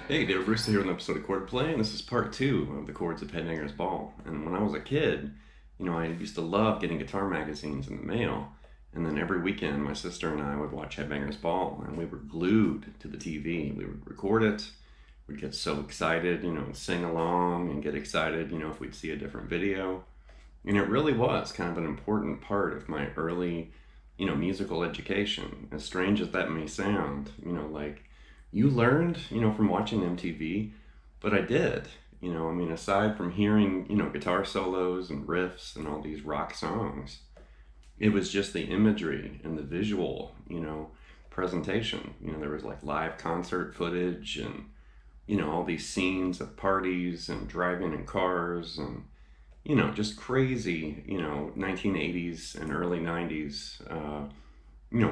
Hey, David Brewster here with an episode of Chordplay, and this is part 2 of the Chords of Headbangers Ball. And when I was a kid, I used to love getting guitar magazines in the mail, and then every weekend my sister and I would watch Headbangers Ball, and we were glued to the TV. We would record it, we'd get so excited, sing along and get excited, if we'd see a different video. And it really was kind of an important part of my early, musical education. As strange as that may sound, like, you learned, from watching MTV, but I did, aside from hearing, guitar solos and riffs and all these rock songs, it was just the imagery and the visual, presentation. There was like live concert footage and, all these scenes of parties and driving in cars and, just crazy, 1980s and early 90s,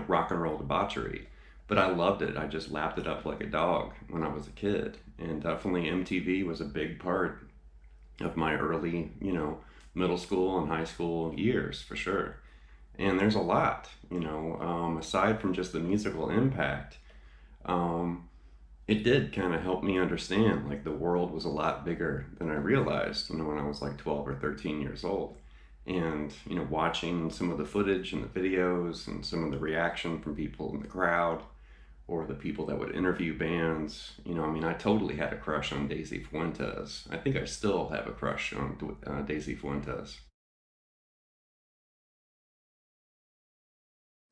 rock and roll debauchery. But I loved it. I just lapped it up like a dog when I was a kid. And definitely MTV was a big part of my early, middle school and high school years, for sure. And there's a lot, aside from just the musical impact, it did kind of help me understand, like, the world was a lot bigger than I realized, when I was like 12 or 13 years old. And, watching some of the footage and the videos and some of the reaction from people in the crowd, or the people that would interview bands, I totally had a crush on Daisy Fuentes. I think I still have a crush on Daisy Fuentes.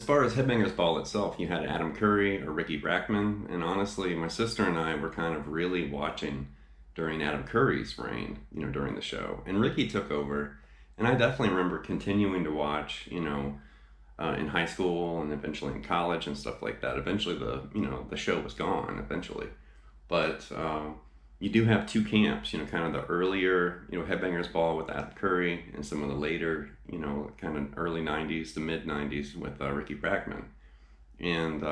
As far as Headbangers Ball itself, you had Adam Curry or Ricky Brackman, and honestly, my sister and I were kind of really watching during Adam Curry's reign, during the show. And Ricky took over, and I definitely remember continuing to watch, in high school and eventually in college and stuff like that. Eventually the show was gone eventually. But you do have two camps, kind of the earlier, Headbangers Ball with Adam Curry and some of the later, kind of early 90s to mid 90s with Ricky Brackman. And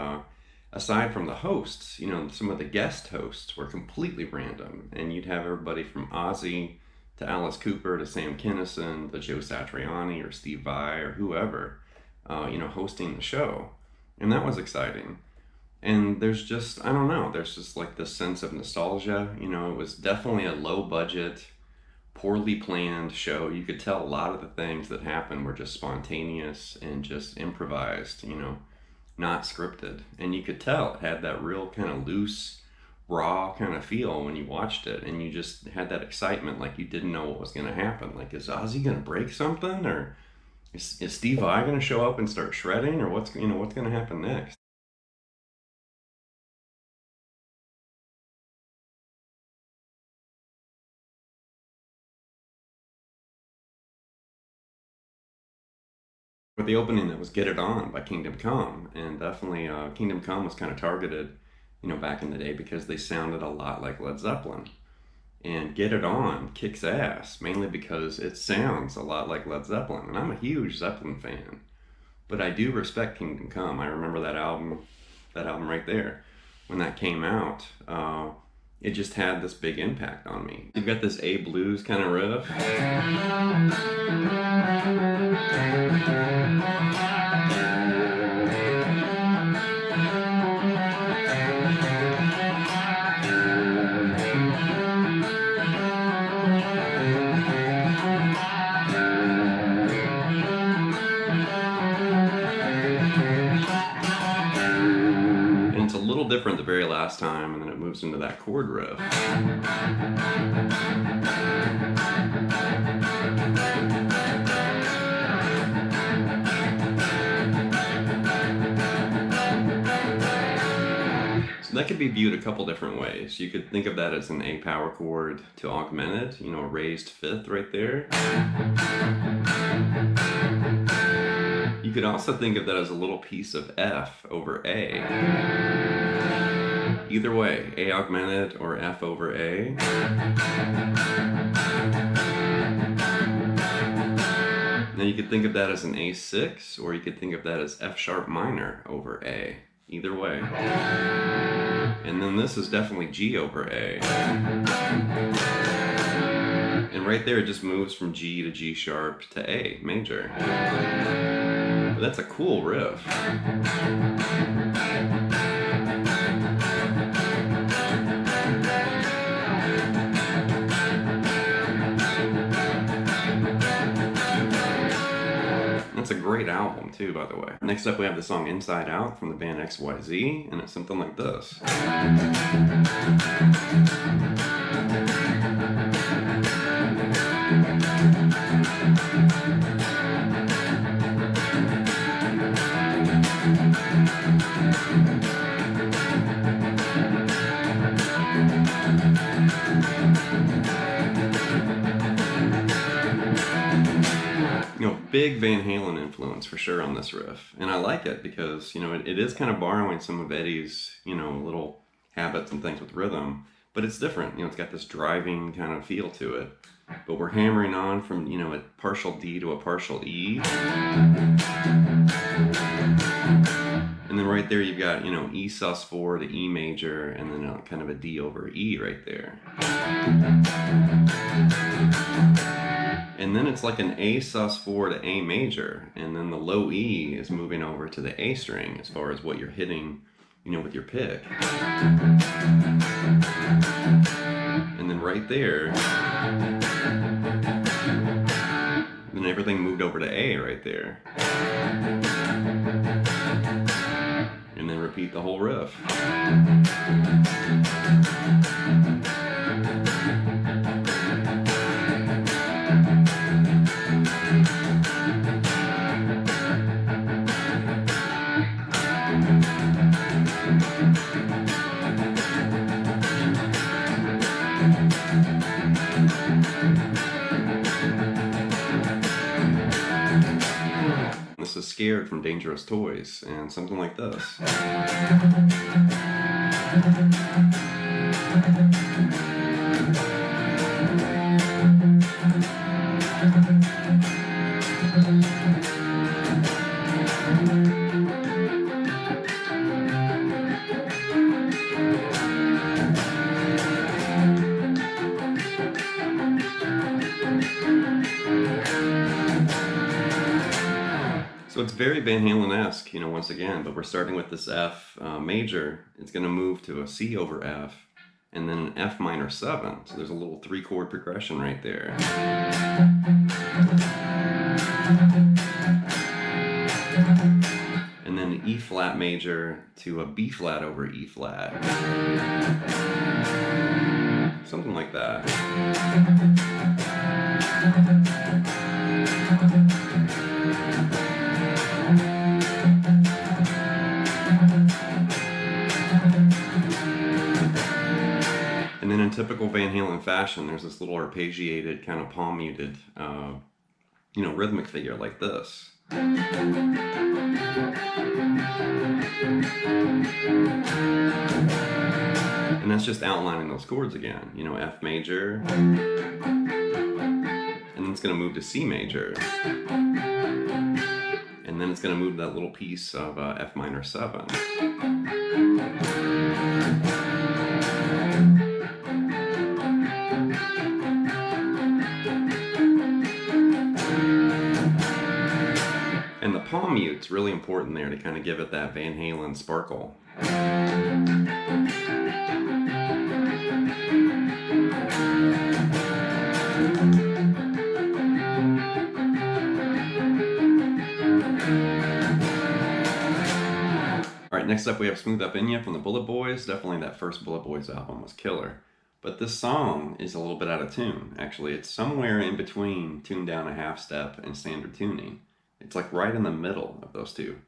aside from the hosts, some of the guest hosts were completely random. And you'd have everybody from Ozzy to Alice Cooper to Sam Kinison to Joe Satriani or Steve Vai or whoever, hosting the show. And that was exciting. And there's just, I don't know, there's just like this sense of nostalgia. It was definitely a low budget, poorly planned show. You could tell a lot of the things that happened were just spontaneous and just improvised, not scripted. And you could tell it had that real kind of loose, raw kind of feel when you watched it. And you just had that excitement, like you didn't know what was going to happen. Like, is Ozzy going to break something? Or is Steve Vai going to show up and start shredding? Or what's going to happen next? With the opening that was Get It On by Kingdom Come, and definitely Kingdom Come was kind of targeted, back in the day because they sounded a lot like Led Zeppelin. And Get It On kicks ass, mainly because it sounds a lot like Led Zeppelin, and I'm a huge Zeppelin fan. But I do respect Kingdom Come. I remember that album right there. When that came out, it just had this big impact on me. You've got this A blues kind of riff. It's a little different the very last time, and then it moves into that chord riff. So that could be viewed a couple different ways. You could think of that as an A power chord to augmented, you know, a raised fifth right there. You could also think of that as a little piece of F over A. Either way, A augmented or F over A. Now you could think of that as an A6, or you could think of that as F sharp minor over A. Either way. And then this is definitely G over A. And right there it just moves from G to G sharp to A major. But that's a cool riff. That's a great album too, by the way. Next up we have the song Inside Out from the band XYZ, and it's something like this. You know, big Van Halen influence for sure on this riff. And I like it because, you know, it is kind of borrowing some of Eddie's, you know, little habits and things with rhythm, but it's different. You know, it's got this driving kind of feel to it. But we're hammering on from, you know, a partial D to a partial E. And then right there you've got, you know, E sus4 to E major, and then kind of a D over E right there. And then it's like an A sus4 to A major, and then the low E is moving over to the A string as far as what you're hitting, you know, with your pick. And then right there, then everything moved over to A right there. And then repeat the whole riff. This is Scared from Dangerous Toys, and something like this. So it's very Van Halen-esque, you know, once again, but we're starting with this F major. It's going to move to a C over F, and then an F minor 7. So there's a little 3-chord progression right there. And then an E flat major to a B flat over E flat. Something like that. And then in typical Van Halen fashion, there's this little arpeggiated, kind of palm muted, you know, rhythmic figure like this. And that's just outlining those chords again, you know, F major, and then it's going to move to C major, and then it's going to move that little piece of F minor 7. And the palm mute's really important there to kind of give it that Van Halen sparkle. Alright, next up we have Smooth Up In Ya from the Bulletboys. Definitely that first Bulletboys album was killer. But this song is a little bit out of tune. Actually, it's somewhere in between tuned down a half step and standard tuning. It's like right in the middle of those two.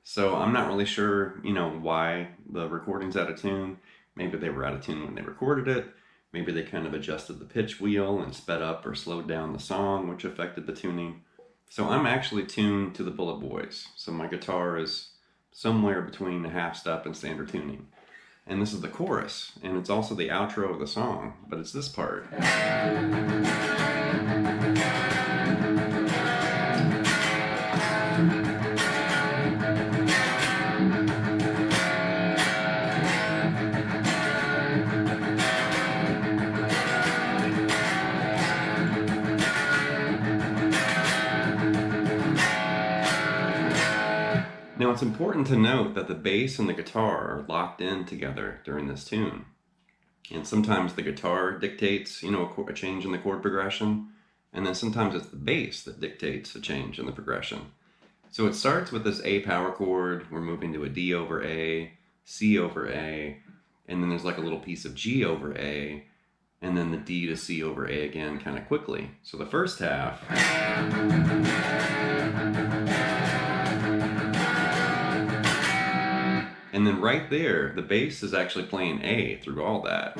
So I'm not really sure, why the recording's out of tune. Maybe they were out of tune when they recorded it. Maybe they kind of adjusted the pitch wheel and sped up or slowed down the song, which affected the tuning. So I'm actually tuned to the Bulletboys. So my guitar is somewhere between a half step and standard tuning. And this is the chorus, and it's also the outro of the song, but it's this part. Now it's important to note that the bass and the guitar are locked in together during this tune. And sometimes the guitar dictates, a change in the chord progression, and then sometimes it's the bass that dictates a change in the progression. So it starts with this A power chord, we're moving to a D over A, C over A, and then there's like a little piece of G over A, and then the D to C over A again kind of quickly. So the first half. And then right there, the bass is actually playing A through all that.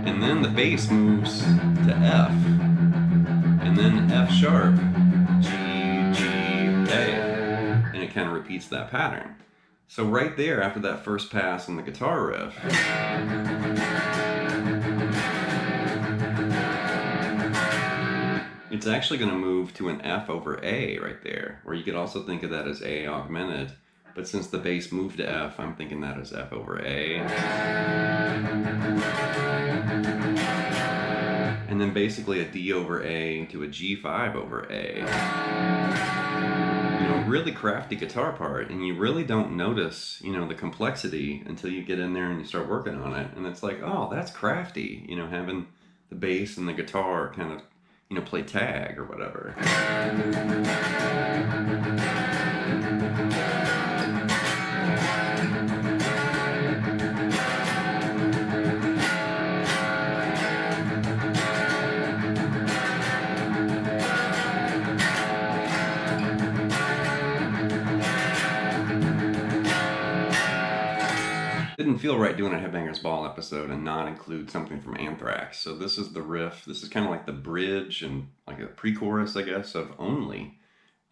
And then the bass moves to F. And then F sharp, G, G, A. And it kind of repeats that pattern. So right there, after that first pass in the guitar riff, it's actually going to move to an F over A right there, or you could also think of that as A augmented, but since the bass moved to F, I'm thinking that as F over A. And then basically a D over A to a G5 over A. Really crafty guitar part, and you really don't notice, the complexity until you get in there and you start working on it, and it's like, oh, that's crafty, having the bass and the guitar kind of play tag or whatever. Didn't feel right doing a Headbangers Ball episode and not include something from Anthrax. So this is the riff. This is kind of like the bridge and like a pre-chorus, I guess, of Only.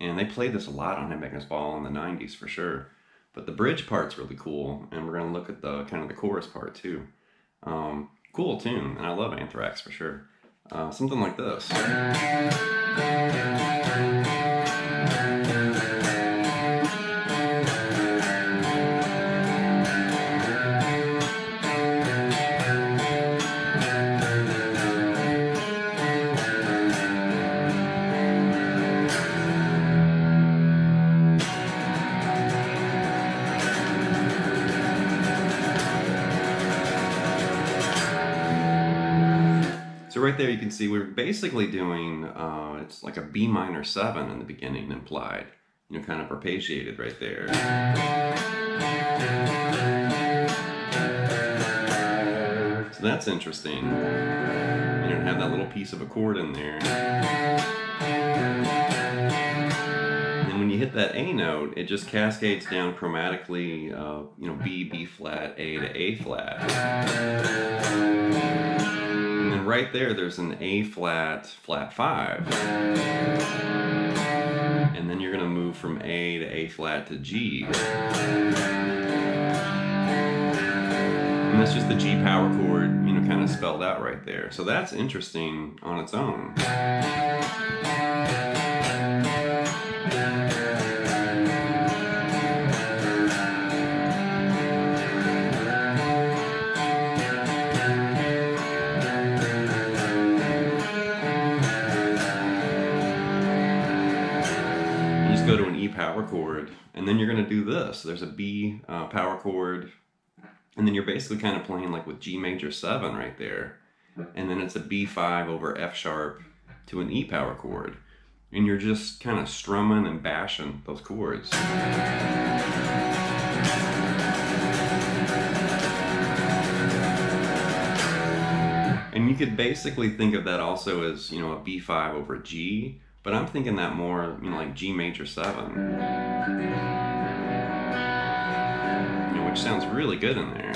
And they played this a lot on Headbangers Ball in the 90s for sure. But the bridge part's really cool, and we're going to look at the kind of the chorus part too. Cool tune, and I love Anthrax for sure. Something like this. So right there you can see we're basically doing, it's like a B minor 7 in the beginning implied, kind of arpeggiated right there. So that's interesting, have that little piece of a chord in there. And when you hit that A note, it just cascades down chromatically, B, B flat, A to A flat. Right there's an A flat, flat 5. And then you're going to move from A to A flat to G. And that's just the G power chord, kind of spelled out right there. So that's interesting on its own. Go to an E power chord, and then you're going to do this. There's a B power chord, and then you're basically kind of playing like with G major 7 right there, and then it's a B5 over F sharp to an E power chord, and you're just kind of strumming and bashing those chords. And you could basically think of that also as, a B5 over G, But I'm thinking that more, you know, like G major 7, you know, which sounds really good in there.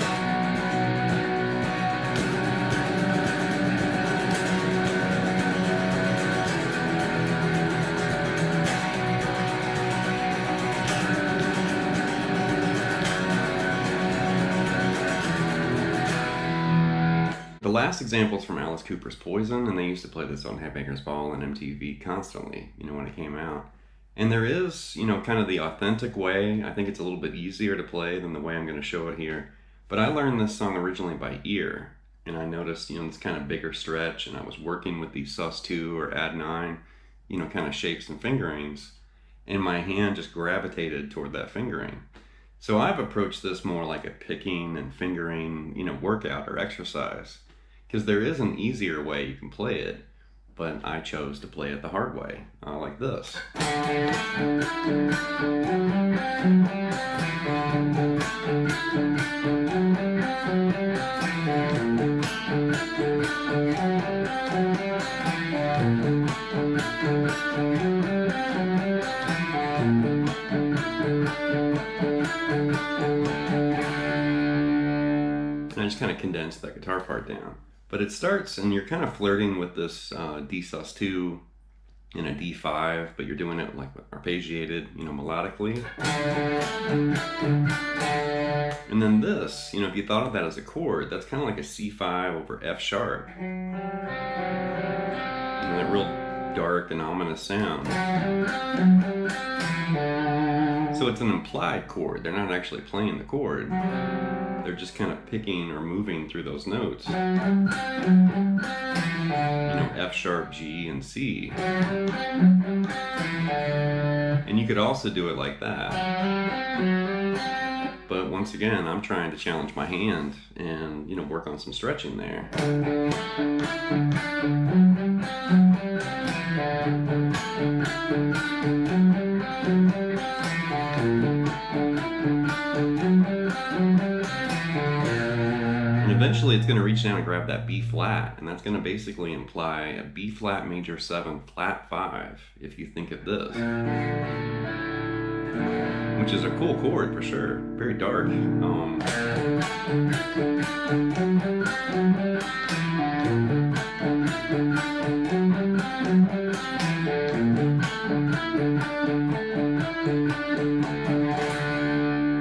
The last example is from Alice Cooper's Poison, and they used to play this on Headbangers Ball and MTV constantly, you know, when it came out. And there is, you know, kind of the authentic way. I think it's a little bit easier to play than the way I'm going to show it here. But I learned this song originally by ear, and I noticed, you know, this kind of bigger stretch, and I was working with these sus2 or add9, you know, kind of shapes and fingerings, and my hand just gravitated toward that fingering. So I've approached this more like a picking and fingering, you know, workout or exercise. Because there is an easier way you can play it, but I chose to play it the hard way, like this. And I just kind of condensed that guitar part down. But it starts, and you're kind of flirting with this D sus2 and a D5, but you're doing it like arpeggiated, you know, melodically. And then this, you know, if you thought of that as a chord, that's kind of like a C5 over F sharp. And that real dark and ominous sound. So it's an implied chord. They're not actually playing the chord. They're just kind of picking or moving through those notes. You know, F sharp, G, and C. And you could also do it like that. But once again, I'm trying to challenge my hand and, you know, work on some stretching there. And eventually it's going to reach down and grab that B flat, and that's going to basically imply a B flat major 7 flat 5 if you think of this. Which is a cool chord for sure, very dark. And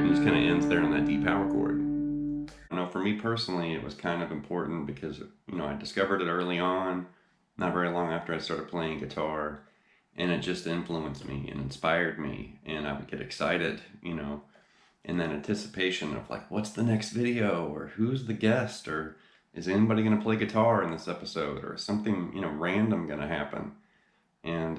it just kind of ends there on that D power chord. You know, for me personally, it was kind of important because, you know, I discovered it early on, not very long after I started playing guitar, and it just influenced me and inspired me, and I would get excited, you know, and then anticipation of like, what's the next video, or who's the guest, or is anybody going to play guitar in this episode, or something, you know, random going to happen. And,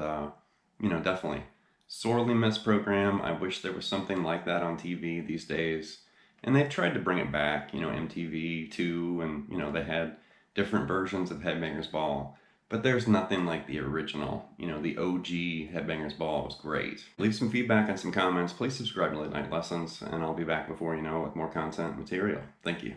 you know, definitely sorely missed program. I wish there was something like that on TV these days. And they've tried to bring it back, you know, MTV too, and, you know, they had different versions of Headbangers Ball. But there's nothing like the original. You know, the OG Headbangers Ball was great. Leave some feedback and some comments. Please subscribe to Late Night Lessons, and I'll be back before you know with more content and material. Thank you.